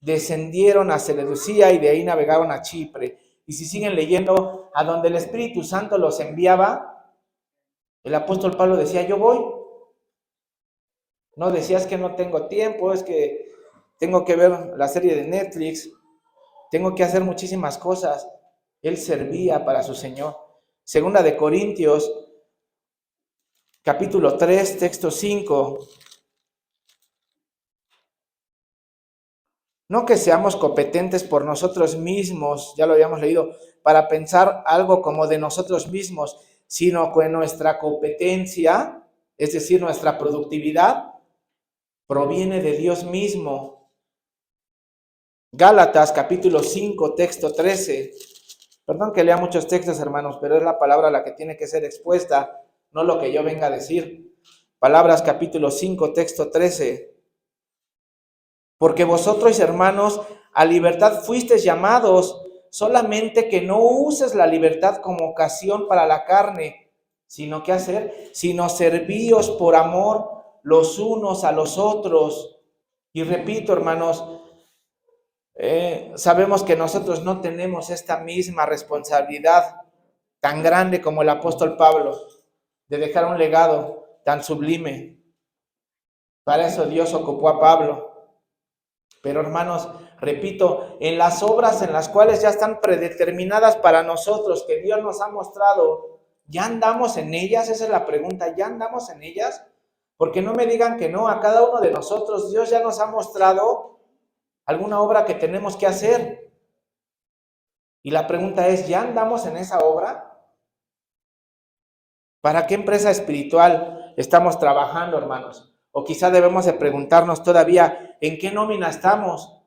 descendieron a Seleucía y de ahí navegaron a Chipre. Y si siguen leyendo, a donde el Espíritu Santo los enviaba, el apóstol Pablo decía, yo voy. No decía, es que no tengo tiempo, es que tengo que ver la serie de Netflix, tengo que hacer muchísimas cosas. Él servía para su Señor. Segunda de Corintios, capítulo 3, texto 5. No que seamos competentes por nosotros mismos, ya lo habíamos leído, para pensar algo como de nosotros mismos, sino que nuestra competencia, es decir, nuestra productividad, proviene de Dios mismo. Gálatas capítulo 5, texto 13. Perdón que lea muchos textos, hermanos, pero es la palabra la que tiene que ser expuesta, no lo que yo venga a decir. Palabras capítulo 5, texto 13. Porque vosotros, hermanos, a libertad fuisteis llamados, solamente que no uses la libertad como ocasión para la carne, sino ¿qué hacer? Sino servíos por amor los unos a los otros. Y repito, hermanos, sabemos que nosotros no tenemos esta misma responsabilidad tan grande como el apóstol Pablo, de dejar un legado tan sublime. Para eso Dios ocupó a Pablo. Pero hermanos, repito, en las obras en las cuales ya están predeterminadas para nosotros, que Dios nos ha mostrado, ¿ya andamos en ellas? Esa es la pregunta, ¿ya andamos en ellas? Porque no me digan que no, a cada uno de nosotros Dios ya nos ha mostrado alguna obra que tenemos que hacer. Y la pregunta es, ¿ya andamos en esa obra? ¿Para qué empresa espiritual estamos trabajando, hermanos? O quizá debemos de preguntarnos todavía, ¿en qué nómina estamos?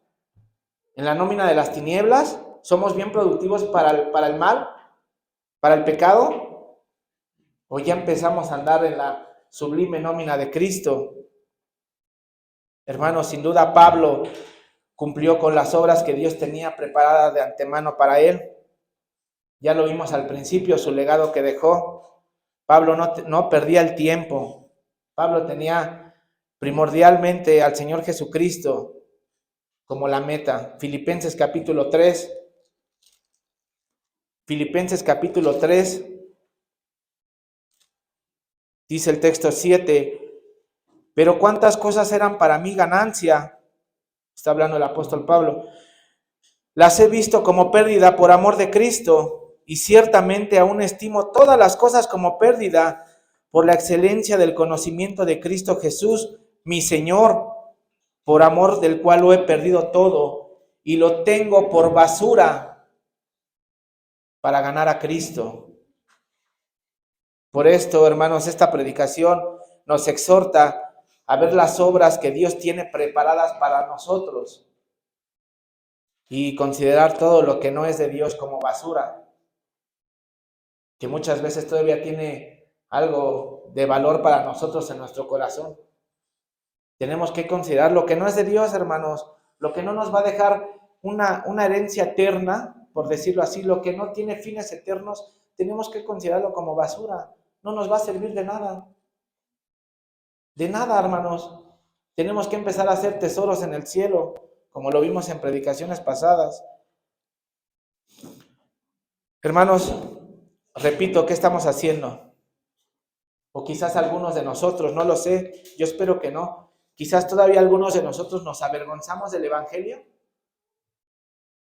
¿En la nómina de las tinieblas? ¿Somos bien productivos para el mal? ¿Para el pecado? ¿O ya empezamos a andar en la sublime nómina de Cristo? Hermanos, sin duda Pablo cumplió con las obras que Dios tenía preparadas de antemano para él. Ya lo vimos al principio, su legado que dejó. Pablo no perdía el tiempo. Pablo tenía primordialmente al Señor Jesucristo como la meta. Filipenses capítulo 3. Filipenses capítulo 3. Dice el texto 7. Pero cuántas cosas eran para mí ganancia. Está hablando el apóstol Pablo. Las he visto como pérdida por amor de Cristo, y ciertamente aún estimo todas las cosas como pérdida por la excelencia del conocimiento de Cristo Jesús, mi Señor, por amor del cual lo he perdido todo y lo tengo por basura para ganar a Cristo. Por esto, hermanos, esta predicación nos exhorta a ver las obras que Dios tiene preparadas para nosotros y considerar todo lo que no es de Dios como basura, que muchas veces todavía tiene algo de valor para nosotros en nuestro corazón. Tenemos que considerar lo que no es de Dios, hermanos, lo que no nos va a dejar una herencia eterna, por decirlo así, lo que no tiene fines eternos, tenemos que considerarlo como basura. No nos va a servir de nada. De nada, hermanos. Tenemos que empezar a hacer tesoros en el cielo, como lo vimos en predicaciones pasadas. Hermanos, repito, ¿qué estamos haciendo? O quizás algunos de nosotros, no lo sé, yo espero que no. Quizás todavía algunos de nosotros nos avergonzamos del Evangelio.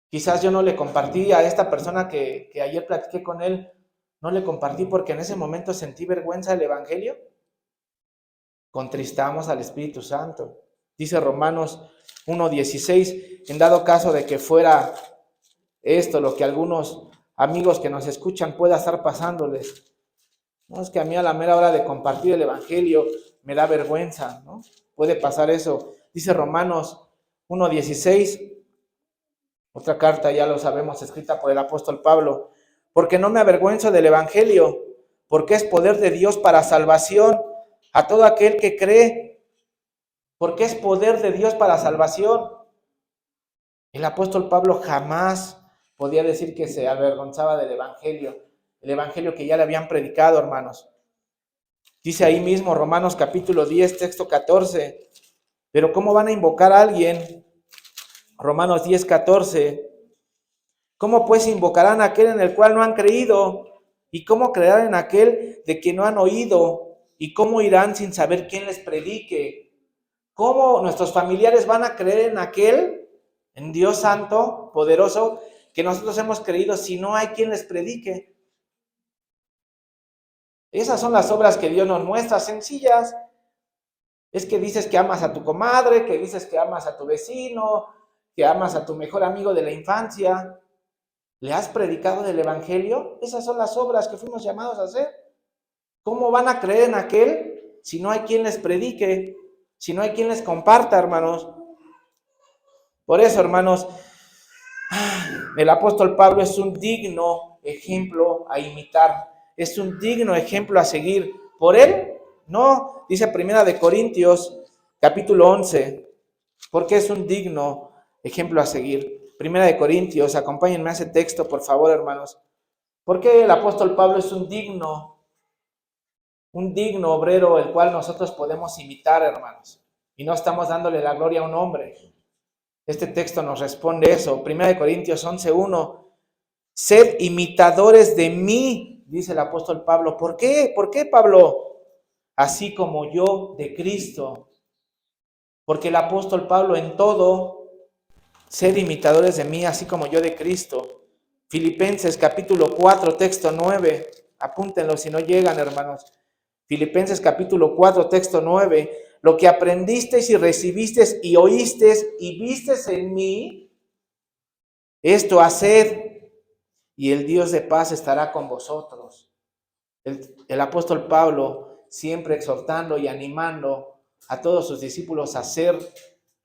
Quizás yo no le compartí a esta persona que ayer platiqué con él, no le compartí porque en ese momento sentí vergüenza del Evangelio. Contristamos al Espíritu Santo. Dice Romanos 1:16, en dado caso de que fuera esto lo que algunos amigos que nos escuchan pueda estar pasándoles. No, es que a mí a la mera hora de compartir el Evangelio me da vergüenza, ¿no? Puede pasar eso. Dice Romanos 1:16, otra carta, ya lo sabemos, escrita por el apóstol Pablo. Porque no me avergüenzo del Evangelio, porque es poder de Dios para salvación a todo aquel que cree, porque es poder de Dios para salvación. El apóstol Pablo jamás podía decir que se avergonzaba del Evangelio, el Evangelio que ya le habían predicado, hermanos. Dice ahí mismo Romanos capítulo 10, texto 14, pero ¿cómo van a invocar a alguien Romanos 10:14. ¿Cómo pues invocarán a aquel en el cual no han creído? ¿Y cómo creerán en aquel de quien no han oído? ¿Y cómo irán sin saber quién les predique? ¿Cómo nuestros familiares van a creer en aquel, en Dios Santo, poderoso, que nosotros hemos creído si no hay quien les predique? Esas son las obras que Dios nos muestra, sencillas. Es que dices que amas a tu comadre, que dices que amas a tu vecino, que amas a tu mejor amigo de la infancia. ¿Le has predicado del evangelio? Esas son las obras que fuimos llamados a hacer. ¿Cómo van a creer en aquel si no hay quien les predique? Si no hay quien les comparta, hermanos. Por eso, hermanos, el apóstol Pablo es un digno ejemplo a imitar. Es un digno ejemplo a seguir. Por él, no, dice Primera de Corintios, capítulo 11, porque es un digno ejemplo a seguir. Primera de Corintios, acompáñenme a ese texto, por favor, hermanos. ¿Por qué el apóstol Pablo es un digno obrero, el cual nosotros podemos imitar, hermanos? Y no estamos dándole la gloria a un hombre. Este texto nos responde eso. Primera de Corintios 11:1. Sed imitadores de mí, dice el apóstol Pablo. ¿Por qué? ¿Por qué, Pablo? Así como yo de Cristo. Porque el apóstol Pablo en todo, sed imitadores de mí, así como yo de Cristo. Filipenses capítulo 4, texto 9. Apúntenlo si no llegan, hermanos. Filipenses capítulo 4, texto 9. Lo que aprendisteis y recibisteis y oísteis y visteis en mí, esto haced, y el Dios de paz estará con vosotros. El apóstol Pablo siempre exhortando y animando a todos sus discípulos a hacer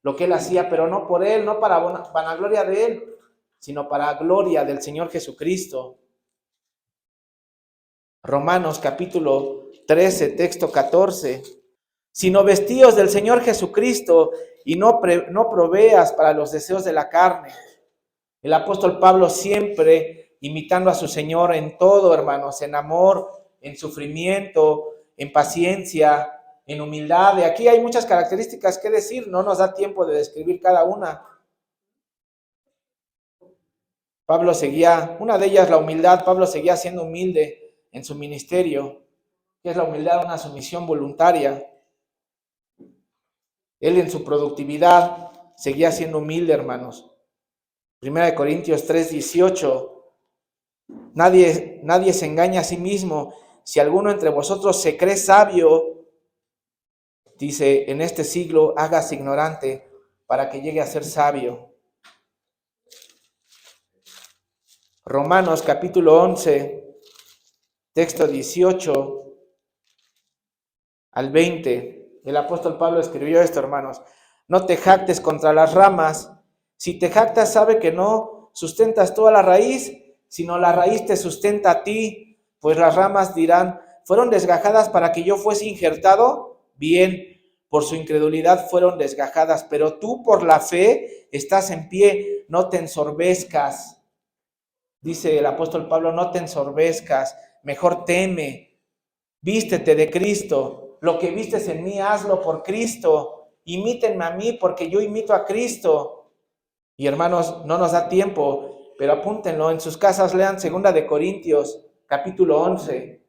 lo que él hacía, pero no por él, no para vanagloria de él, sino para gloria del Señor Jesucristo. Romanos capítulo 13, texto 14. Sino vestíos del Señor Jesucristo y no proveas para los deseos de la carne. El apóstol Pablo siempre imitando a su Señor en todo, hermanos, en amor, en sufrimiento, en paciencia, en humildad. De aquí hay muchas características que decir, no nos da tiempo de describir cada una. Pablo seguía, una de ellas la humildad, Pablo seguía siendo humilde en su ministerio, que es la humildad, una sumisión voluntaria. Él en su productividad seguía siendo humilde, hermanos. Primera de Corintios 3:18. Nadie se engaña a sí mismo. Si alguno entre vosotros se cree sabio, dice, en este siglo hágase ignorante para que llegue a ser sabio. Romanos capítulo 11, texto 18 al 20. El apóstol Pablo escribió esto, hermanos. No te jactes contra las ramas. Si te jactas, sabe que no sustentas toda la raíz, sino la raíz te sustenta a ti, pues las ramas dirán, ¿fueron desgajadas para que yo fuese injertado? Bien, por su incredulidad fueron desgajadas, pero tú por la fe estás en pie, no te ensorbezcas. Dice el apóstol Pablo, no te ensorbezcas, mejor teme, vístete de Cristo, lo que vistes en mí, hazlo por Cristo, imítenme a mí porque yo imito a Cristo. Y hermanos, no nos da tiempo, pero apúntenlo, en sus casas lean 2 de Corintios, capítulo 11,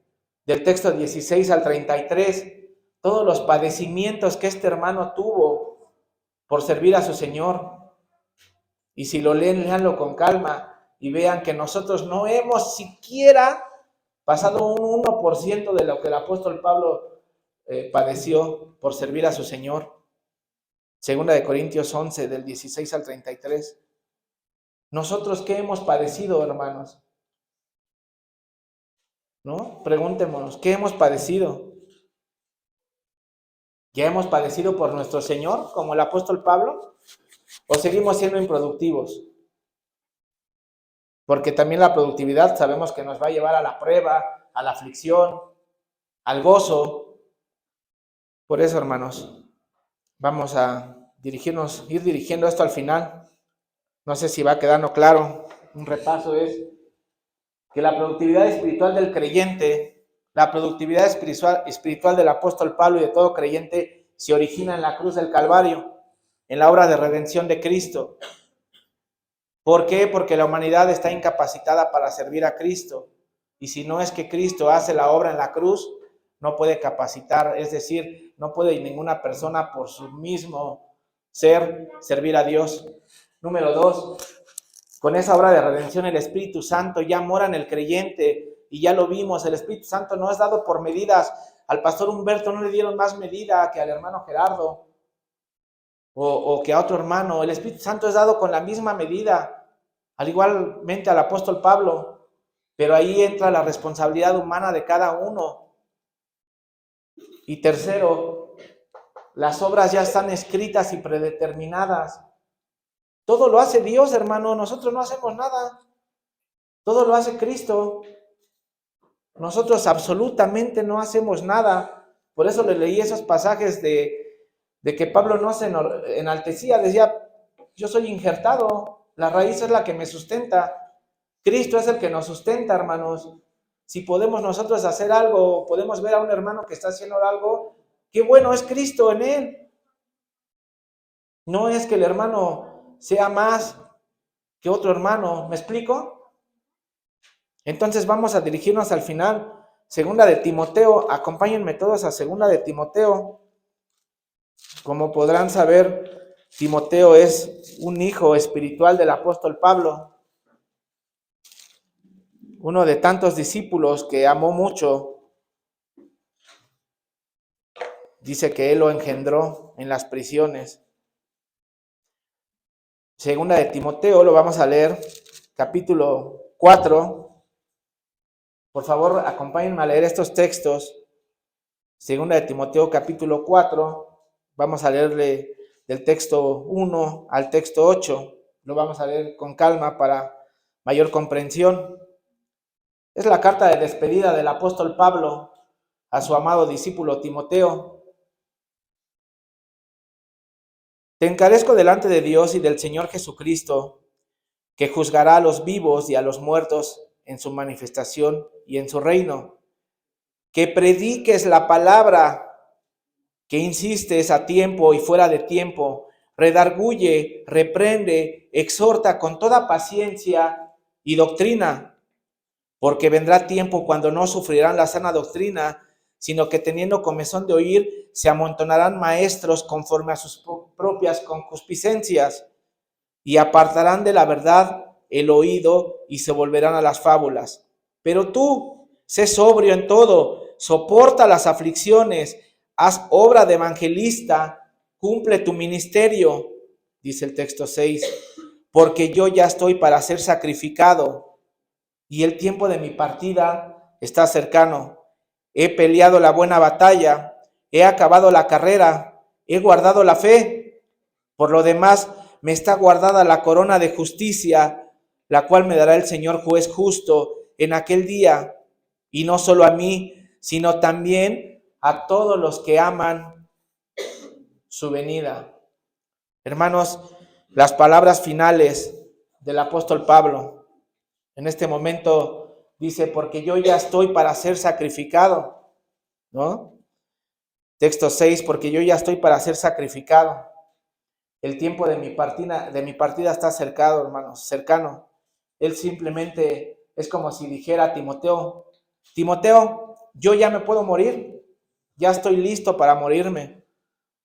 del texto 16 al 33, todos los padecimientos que este hermano tuvo por servir a su Señor. Y si lo leen, léanlo con calma y vean que nosotros no hemos siquiera pasado un 1% de lo que el apóstol Pablo padeció por servir a su Señor. 2 de Corintios 11, del 16 al 33. ¿Nosotros qué hemos padecido, hermanos? ¿No? Preguntémonos, ¿qué hemos padecido? ¿Ya hemos padecido por nuestro Señor, como el apóstol Pablo? ¿O seguimos siendo improductivos? Porque también la productividad sabemos que nos va a llevar a la prueba, a la aflicción, al gozo. Por eso, hermanos, vamos a ir dirigiendo esto al final. No sé si va quedando claro. Un repaso es que la productividad espiritual del creyente, la productividad espiritual del apóstol Pablo y de todo creyente se origina en la cruz del Calvario, en la obra de redención de Cristo. ¿Por qué? Porque la humanidad está incapacitada para servir a Cristo. Y si no es que Cristo hace la obra en la cruz, no puede capacitar, es decir, no puede ninguna persona por su mismo ser servir a Dios. Número 2, con esa obra de redención el Espíritu Santo ya mora en el creyente y ya lo vimos, el Espíritu Santo no es dado por medidas. Al pastor Humberto no le dieron más medida que al hermano Gerardo o que a otro hermano. El Espíritu Santo es dado con la misma medida, al igualmente al apóstol Pablo, pero ahí entra la responsabilidad humana de cada uno. Y tercero, las obras ya están escritas y predeterminadas. Todo lo hace Dios, hermano, nosotros no hacemos nada. Todo lo hace Cristo. Nosotros absolutamente no hacemos nada. Por eso le leí esos pasajes de que Pablo no se enaltecía, decía, yo soy injertado, la raíz es la que me sustenta. Cristo es el que nos sustenta, hermanos. Si podemos nosotros hacer algo, podemos ver a un hermano que está haciendo algo, qué bueno es Cristo en él. No es que el hermano sea más que otro hermano, ¿me explico? Entonces vamos a dirigirnos al final. Segunda de Timoteo, acompáñenme todos a Segunda de Timoteo. Como podrán saber, Timoteo es un hijo espiritual del apóstol Pablo, uno de tantos discípulos que amó mucho. Dice que él lo engendró en las prisiones. Segunda de Timoteo, lo vamos a leer, capítulo 4. Por favor, acompáñenme a leer estos textos. Segunda de Timoteo, capítulo 4. Vamos a leerle del texto 1 al texto 8. Lo vamos a leer con calma para mayor comprensión. Es la carta de despedida del apóstol Pablo a su amado discípulo Timoteo. Te encarezco delante de Dios y del Señor Jesucristo, que juzgará a los vivos y a los muertos en su manifestación y en su reino. Que prediques la palabra, que insistes a tiempo y fuera de tiempo, redarguye, reprende, exhorta con toda paciencia y doctrina, porque vendrá tiempo cuando no sufrirán la sana doctrina, sino que teniendo comezón de oír, se amontonarán maestros conforme a sus propias concupiscencias, y apartarán de la verdad el oído y se volverán a las fábulas. Pero tú, sé sobrio en todo, soporta las aflicciones, haz obra de evangelista, cumple tu ministerio, dice el texto 6, porque yo ya estoy para ser sacrificado y el tiempo de mi partida está cercano. He peleado la buena batalla, he acabado la carrera, he guardado la fe. Por lo demás, me está guardada la corona de justicia, la cual me dará el Señor juez justo en aquel día, y no solo a mí, sino también a todos los que aman su venida. Hermanos, las palabras finales del apóstol Pablo en este momento dice, porque yo ya estoy para ser sacrificado, ¿no? Texto 6, porque yo ya estoy para ser sacrificado. El tiempo de mi partida está cercano, hermanos, cercano. Él simplemente es como si dijera a Timoteo, Timoteo, yo ya me puedo morir, ya estoy listo para morirme.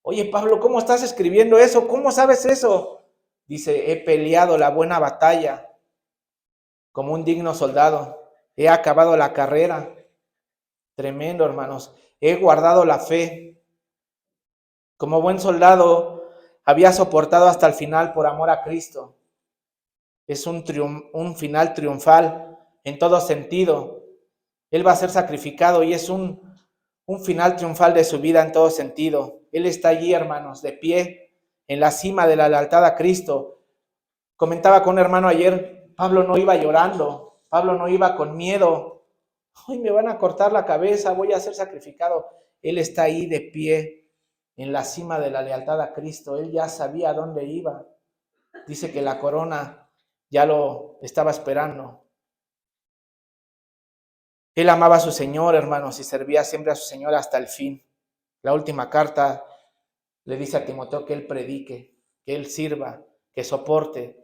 Oye, Pablo, ¿cómo estás escribiendo eso? ¿Cómo sabes eso? Dice, he peleado la buena batalla como un digno soldado, he acabado la carrera. Tremendo, hermanos. He guardado la fe. Como buen soldado, había soportado hasta el final por amor a Cristo. Es un final triunfal en todo sentido. Él va a ser sacrificado y es un final triunfal de su vida en todo sentido. Él está allí, hermanos, de pie, en la cima de la lealtad a Cristo. Comentaba con un hermano ayer, Pablo no iba llorando, Pablo no iba con miedo. Hoy me van a cortar la cabeza, voy a ser sacrificado. Él está ahí de pie, en la cima de la lealtad a Cristo. Él ya sabía a dónde iba. Dice que la corona ya lo estaba esperando. Él amaba a su Señor, hermanos, y servía siempre a su Señor hasta el fin. La última carta le dice a Timoteo que él predique, que él sirva, que soporte.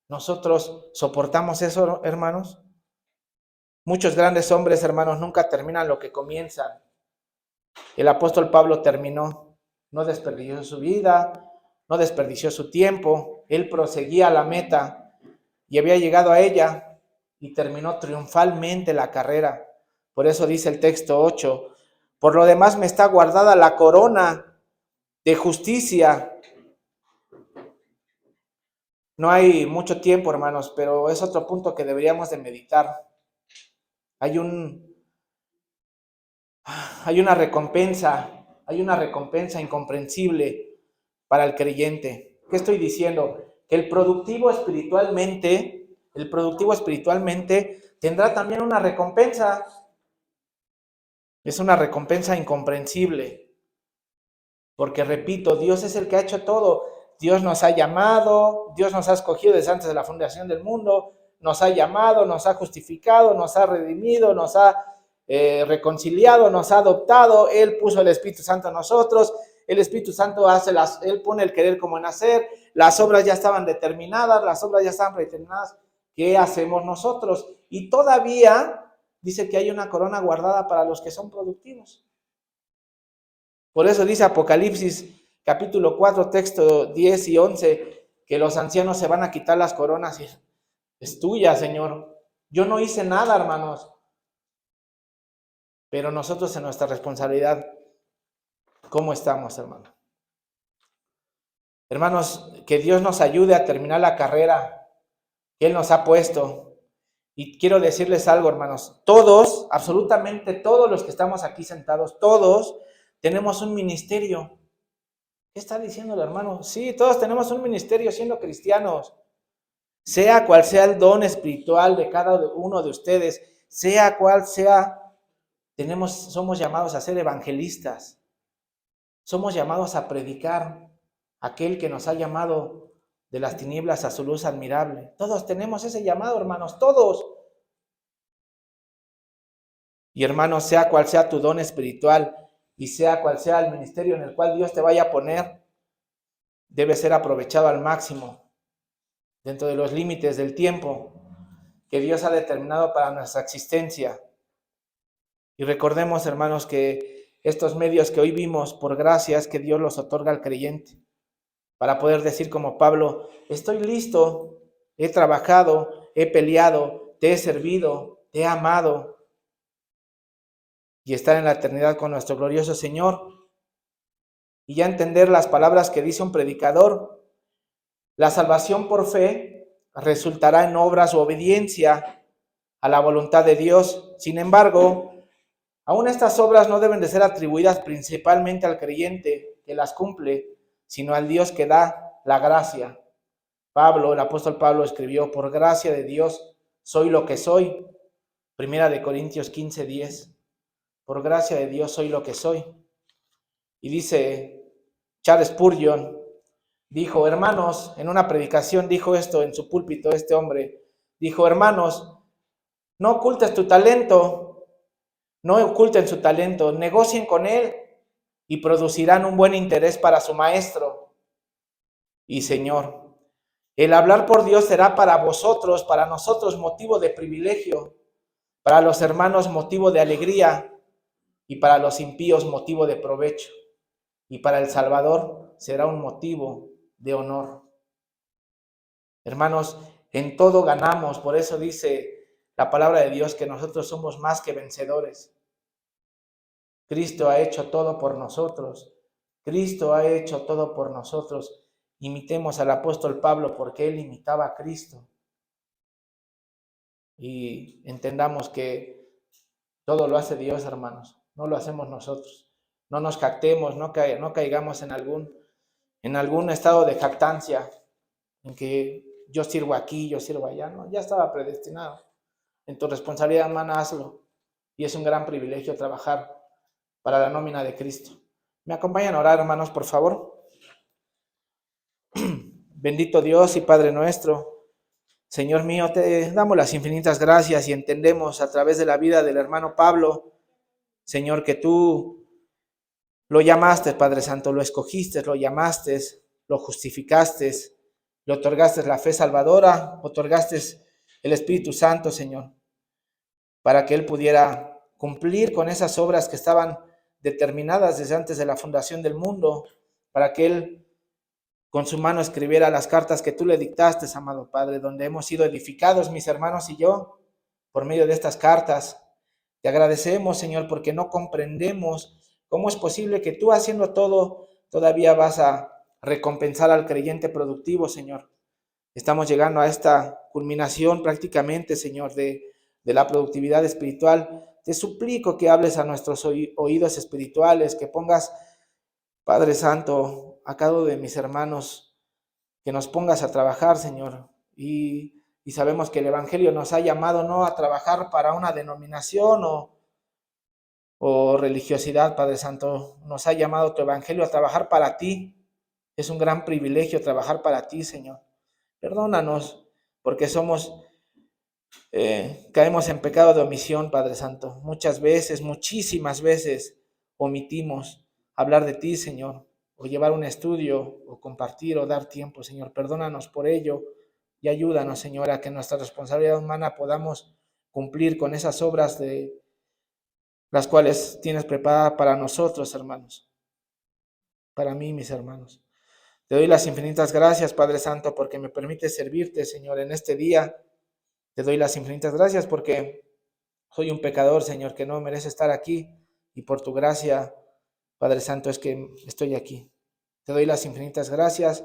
¿Nosotros soportamos eso, hermanos? Muchos grandes hombres, hermanos, nunca terminan lo que comienzan. El apóstol Pablo terminó, no desperdició su vida, no desperdició su tiempo, él proseguía a la meta y había llegado a ella y terminó triunfalmente la carrera. Por eso dice el texto 8, por lo demás me está guardada la corona de justicia. No hay mucho tiempo, hermanos, pero es otro punto que deberíamos de meditar. Hay una recompensa incomprensible para el creyente. ¿Qué estoy diciendo? Que el productivo espiritualmente tendrá también una recompensa. Es una recompensa incomprensible. Porque repito, Dios es el que ha hecho todo. Dios nos ha llamado, Dios nos ha escogido desde antes de la fundación del mundo, nos ha llamado, nos ha justificado, nos ha redimido, nos ha reconciliado, nos ha adoptado. Él puso el Espíritu Santo en nosotros. El Espíritu Santo Él pone el querer como en hacer. Las obras ya estaban determinadas, las obras ya estaban predeterminadas. ¿Qué hacemos nosotros? Y todavía dice que hay una corona guardada para los que son productivos. Por eso dice Apocalipsis capítulo 4, texto 10 y 11, que los ancianos se van a quitar las coronas y es tuya, Señor. Yo no hice nada, hermanos. Pero nosotros en nuestra responsabilidad, ¿cómo estamos, hermano? Hermanos, que Dios nos ayude a terminar la carrera que Él nos ha puesto. Y quiero decirles algo, hermanos. Todos, absolutamente todos los que estamos aquí sentados, todos tenemos un ministerio. ¿Qué está diciendo el hermano? Sí, todos tenemos un ministerio siendo cristianos. Sea cual sea el don espiritual de cada uno de ustedes, sea cual sea, somos llamados a ser evangelistas. Somos llamados a predicar aquel que nos ha llamado de las tinieblas a su luz admirable. Todos tenemos ese llamado, hermanos, todos. Y hermanos, sea cual sea tu don espiritual y sea cual sea el ministerio en el cual Dios te vaya a poner, debe ser aprovechado al máximo dentro de los límites del tiempo que Dios ha determinado para nuestra existencia. Y recordemos, hermanos, que estos medios que hoy vimos, por gracia, es que Dios los otorga al creyente, para poder decir como Pablo, estoy listo, he trabajado, he peleado, te he servido, te he amado, y estar en la eternidad con nuestro glorioso Señor. Y ya entender las palabras que dice un predicador, la salvación por fe resultará en obras u obediencia a la voluntad de Dios. Sin embargo, aún estas obras no deben de ser atribuidas principalmente al creyente que las cumple, sino al Dios que da la gracia. El apóstol Pablo escribió, por gracia de Dios soy lo que soy. 1 Corintios 15:10. Por gracia de Dios soy lo que soy. Y dice Charles Spurgeon, dijo, hermanos, en una predicación dijo esto en su púlpito este hombre, dijo, hermanos, no ocultes tu talento, no oculten su talento, negocien con él y producirán un buen interés para su maestro y Señor. El hablar por Dios será para vosotros, para nosotros motivo de privilegio, para los hermanos motivo de alegría y para los impíos motivo de provecho y para el Salvador será un motivo de honor. Hermanos, en todo ganamos, por eso dice la palabra de Dios que nosotros somos más que vencedores. Cristo ha hecho todo por nosotros. Cristo ha hecho todo por nosotros. Imitemos al apóstol Pablo porque él imitaba a Cristo. Y entendamos que todo lo hace Dios, hermanos. No lo hacemos nosotros. No nos jactemos, no caigamos en algún estado de jactancia, en que yo sirvo aquí, yo sirvo allá. No, ya estaba predestinado. En tu responsabilidad, hermana, hazlo. Y es un gran privilegio trabajar para la nómina de Cristo. ¿Me acompañan a orar, hermanos, por favor? Bendito Dios y Padre nuestro, Señor mío, te damos las infinitas gracias y entendemos a través de la vida del hermano Pablo, Señor, que tú lo llamaste, Padre Santo, lo escogiste, lo llamaste, lo justificaste le otorgaste la fe salvadora, otorgaste el Espíritu Santo, Señor, para que Él pudiera cumplir con esas obras que estaban determinadas desde antes de la fundación del mundo, para que Él con su mano escribiera las cartas que tú le dictaste, amado Padre, donde hemos sido edificados, mis hermanos y yo, por medio de estas cartas. Te agradecemos, Señor, porque no comprendemos cómo es posible que tú, haciendo todo, todavía vas a recompensar al creyente productivo, Señor. Estamos llegando a esta culminación prácticamente, Señor, de la productividad espiritual. Te suplico que hables a nuestros oídos espirituales, que pongas, Padre Santo, a cada uno de mis hermanos, que nos pongas a trabajar, Señor. Y sabemos que el Evangelio nos ha llamado no a trabajar para una denominación o religiosidad, Padre Santo. Nos ha llamado tu Evangelio a trabajar para ti. Es un gran privilegio trabajar para ti, Señor. Perdónanos porque caemos en pecado de omisión, Padre Santo. Muchas veces, muchísimas veces, omitimos hablar de ti, Señor, o llevar un estudio, o compartir, o dar tiempo, Señor. Perdónanos por ello y ayúdanos, Señor, a que nuestra responsabilidad humana podamos cumplir con esas obras de las cuales tienes preparada para nosotros, hermanos, para mí, mis hermanos. Te doy las infinitas gracias, Padre Santo, porque me permite servirte, Señor, en este día. Te doy las infinitas gracias porque soy un pecador, Señor, que no merece estar aquí, y por tu gracia, Padre Santo, es que estoy aquí. Te doy las infinitas gracias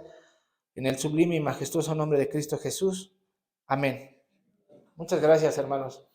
en el sublime y majestuoso nombre de Cristo Jesús. Amén. Muchas gracias, hermanos.